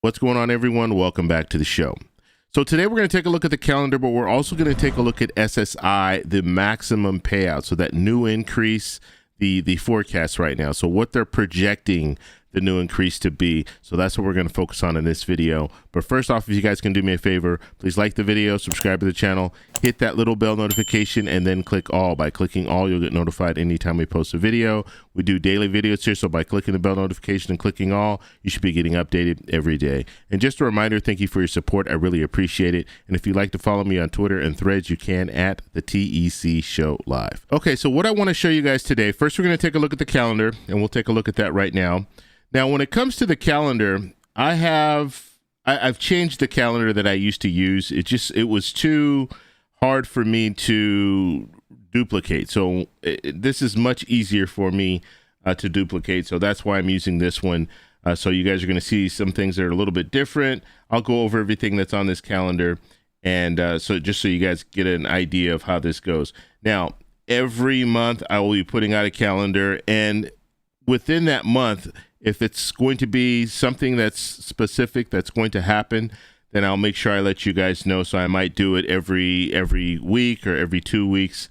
What's going on, everyone? Welcome back to the show. So today we're going to take a look at the calendar, but we're also going to take a look at SSI, the maximum payout. So that new increase, the forecast right now. So what they're projecting the new increase to be. So that's what we're going to focus on in this video. But first off, if you guys can do me a favor, please like the video, subscribe to the channel, hit that little bell notification, and then click all. By clicking all, you'll get notified anytime we post a video. We do daily videos here, so by clicking the bell notification and clicking all, you should be getting updated every day. And just a reminder, thank you for your support. I really appreciate it. And if you'd like to follow me on Twitter and Threads, you can at the TEC Show Live. Okay, so what I want to show you guys today, first we're going to take a look at the calendar, and we'll take a look at that right now. Now, when it comes to the calendar, I've changed the calendar that I used to use. It was too hard for me to duplicate. So this is much easier for me to duplicate. So that's why I'm using this one. So you guys are going to see some things that are a little bit different. I'll go over everything that's on this calendar. And so just so you guys get an idea of how this goes. Now, every month I will be putting out a calendar, and within that month, if it's going to be something that's specific that's going to happen, then I'll make sure I let you guys know. So I might do it every week or every 2 weeks,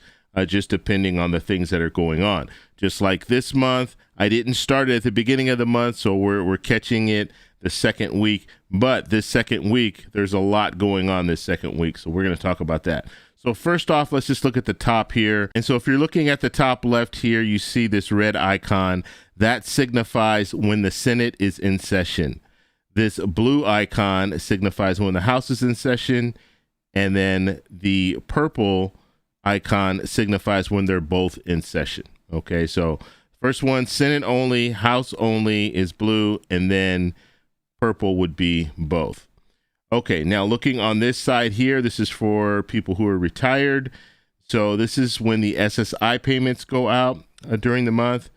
just depending on the things that are going on. Just like this month, I didn't start it at the beginning of the month, so we're catching it the second week. But this second week, there's a lot going on this second week, so we're going to talk about that. So first off, let's just look at the top here. And so if you're looking at the top left here, you see this red icon. That signifies when the Senate is in session. This blue icon signifies when the House is in session. And then the purple icon signifies when they're both in session. Okay, so first one, Senate only, House only is blue, and then purple would be both. Okay, now looking on this side here, this is for people who are retired. So this is when the SSI payments go out during the month.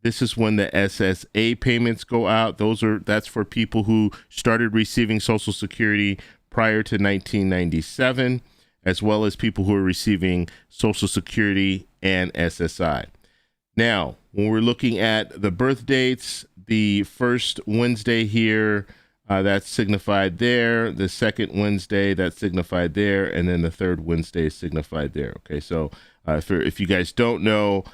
This is when the SSA payments go out. That's for people who started receiving Social Security prior to 1997, as well as people who are receiving Social Security and SSI. Now, when we're looking at the birth dates, the first Wednesday here, that's signified there. The second Wednesday, that's signified there. And then the third Wednesday is signified there. Okay, so if you guys don't know,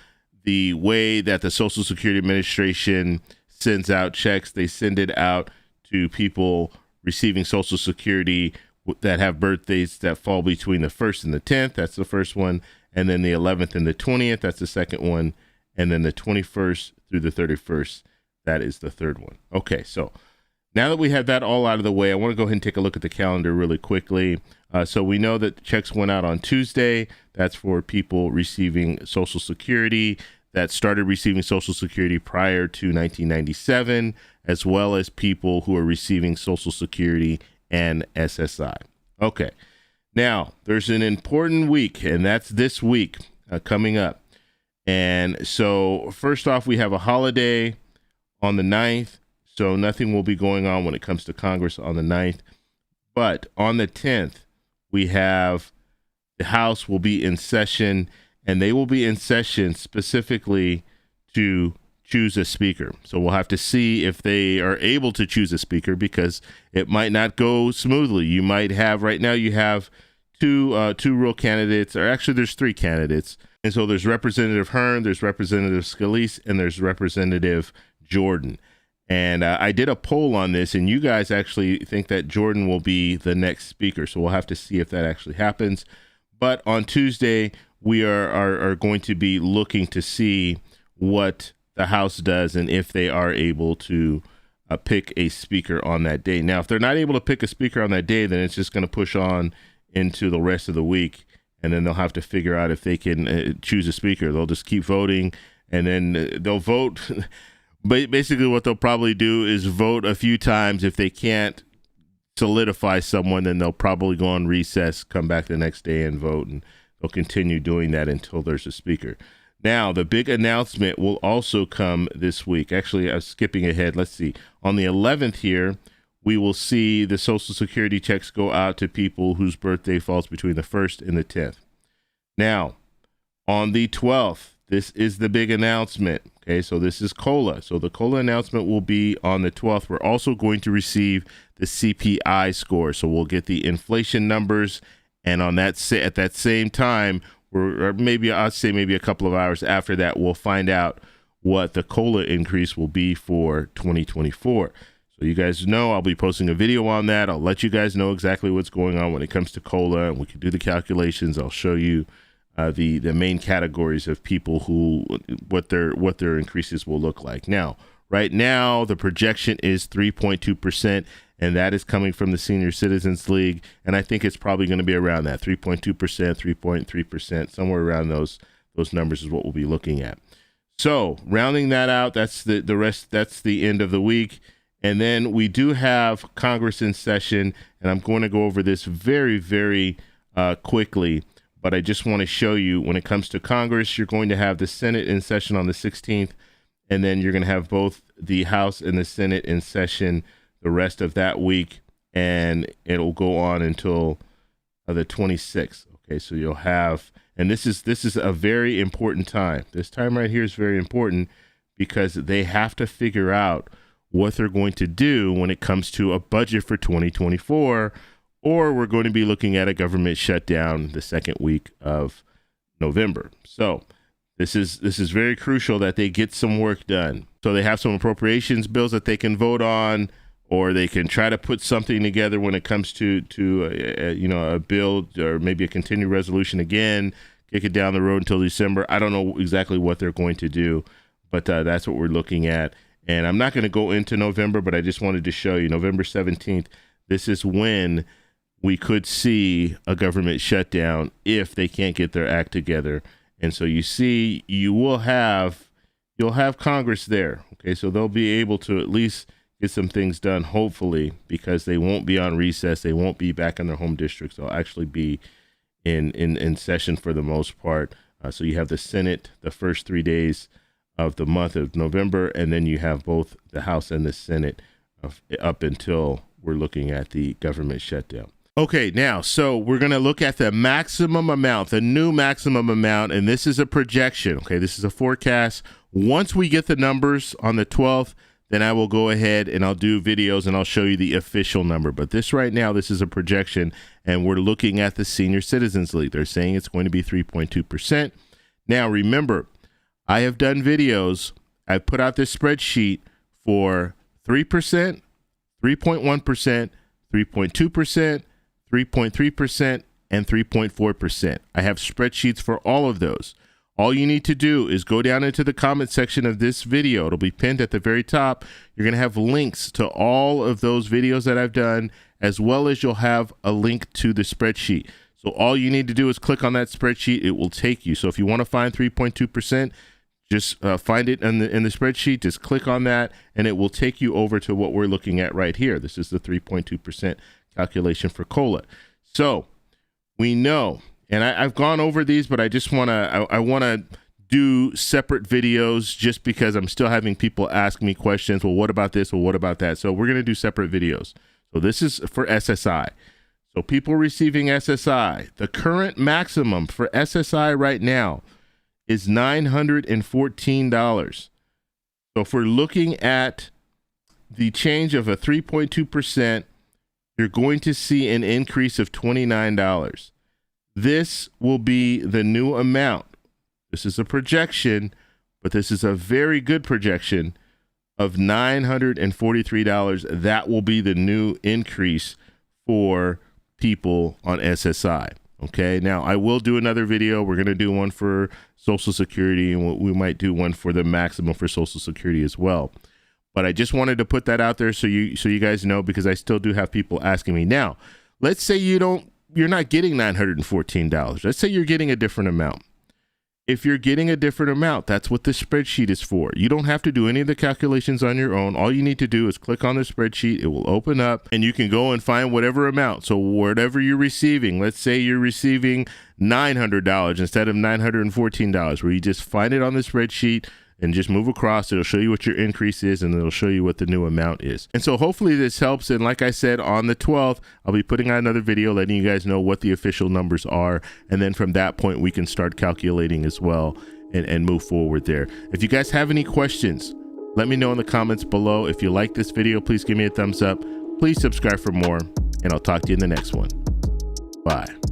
the way that the Social Security Administration sends out checks, they send it out to people receiving Social Security that have birthdays that fall between the 1st and the 10th. That's the first one. And then the 11th and the 20th. That's the second one. And then the 21st through the 31st. That is the third one. Okay, so now that we have that all out of the way, I want to go ahead and take a look at the calendar really quickly. So we know that checks went out on Tuesday. That's for people receiving Social Security that started receiving Social Security prior to 1997, as well as people who are receiving Social Security and SSI. Okay, now there's an important week, and that's this week coming up. And so first off, we have a holiday on the 9th. So nothing will be going on when it comes to Congress on the 9th. But on the 10th, we have the House will be in session, and they will be in session specifically to choose a speaker. So we'll have to see if they are able to choose a speaker, because it might not go smoothly. You might have, right now you have two real candidates, or actually there's 3 candidates. And so there's Representative Hearn, there's Representative Scalise, and there's Representative Jordan. And I did a poll on this, and you guys actually think that Jordan will be the next speaker. So we'll have to see if that actually happens. But on Tuesday, we are going to be looking to see what the House does and if they are able to pick a speaker on that day. Now, if they're not able to pick a speaker on that day, then it's just going to push on into the rest of the week. And then they'll have to figure out if they can choose a speaker. They'll just keep voting, and then they'll vote. Basically, what they'll probably do is vote a few times. If they can't solidify someone, then they'll probably go on recess, come back the next day and vote, and they'll continue doing that until there's a speaker. Now, the big announcement will also come this week. Actually, I'm skipping ahead. Let's see. On the 11th here, we will see the Social Security checks go out to people whose birthday falls between the 1st and the 10th. Now, on the 12th, this is the big announcement. Okay, so this is COLA. So the COLA announcement will be on the 12th. We're also going to receive the CPI score. So we'll get the inflation numbers, and on that at that same time, or maybe I'd say maybe a couple of hours after that, we'll find out what the COLA increase will be for 2024. So you guys know I'll be posting a video on that. I'll let you guys know exactly what's going on when it comes to COLA, and we can do the calculations. I'll show you the main categories of people who what their increases will look like. Now, right now, the projection is 3.2%, and that is coming from the Senior Citizens League, and I think it's probably going to be around that 3.2%, 3.3%, somewhere around those numbers is what we'll be looking at. So, rounding that out, that's the rest. That's the end of the week. And then we do have Congress in session, and I'm going to go over this very, very quickly, but I just want to show you when it comes to Congress, you're going to have the Senate in session on the 16th, and then you're going to have both the House and the Senate in session the rest of that week, and it'll go on until the 26th. Okay, so you'll have, and this is a very important time. This time right here is very important because they have to figure out what they're going to do when it comes to a budget for 2024, or we're going to be looking at a government shutdown the second week of November. So this is very crucial that they get some work done. So they have some appropriations bills that they can vote on, or they can try to put something together when it comes to a bill or maybe a continued resolution again, kick it down the road until December. I don't know exactly what they're going to do, but that's what we're looking at. And I'm not going to go into November, but I just wanted to show you November 17th. This is when we could see a government shutdown if they can't get their act together. And so you see, you'll have Congress there. Okay, so they'll be able to at least get some things done, hopefully, because they won't be on recess. They won't be back in their home districts. They'll actually be in session for the most part. So you have the Senate the first 3 days of the month of November, and then you have both the House and the Senate up until we're looking at the government shutdown. Okay, now, so we're going to look at the maximum amount, the new maximum amount, and this is a projection. Okay, this is a forecast. Once we get the numbers on the 12th, then I will go ahead and I'll do videos and I'll show you the official number. But this right now, this is a projection, and we're looking at the Senior Citizens League. They're saying it's going to be 3.2%. Now, remember, I have done videos. I put out this spreadsheet for 3%, 3.1%, 3.2%, 3.3%, and 3.4%. I have spreadsheets for all of those. All you need to do is go down into the comment section of this video. It'll be pinned at the very top. You're going to have links to all of those videos that I've done, as well as you'll have a link to the spreadsheet. So all you need to do is click on that spreadsheet. It will take you. So if you want to find 3.2%, just find it in the spreadsheet. Just click on that, and it will take you over to what we're looking at right here. This is the 3.2% calculation for COLA. So we know, and I've gone over these, but I just want to I want to do separate videos just because I'm still having people ask me questions. Well, what about this? Well, what about that? So we're going to do separate videos. So this is for SSI. So people receiving SSI, the current maximum for SSI right now is $914. So if we're looking at the change of a 3.2%, you're going to see an increase of $29. This will be the new amount. This is a projection, but this is a very good projection of $943. That will be the new increase for people on SSI. Okay, now I will do another video. We're going to do one for Social Security, and we might do one for the maximum for Social Security as well. But I just wanted to put that out there so you guys know, because I still do have people asking me. Now, let's say you're not getting $914. Let's say you're getting a different amount. If you're getting a different amount, that's what the spreadsheet is for. You don't have to do any of the calculations on your own. All you need to do is click on the spreadsheet. It will open up, and you can go and find whatever amount. So whatever you're receiving, let's say you're receiving $900 instead of $914, where you just find it on the spreadsheet and just move across. It'll show you what your increase is, and it'll show you what the new amount is. And so hopefully this helps. And like I said, on the 12th, I'll be putting out another video letting you guys know what the official numbers are. And then from that point, we can start calculating as well and move forward there. If you guys have any questions, let me know in the comments below. If you like this video, please give me a thumbs up. Please subscribe for more, and I'll talk to you in the next one. Bye.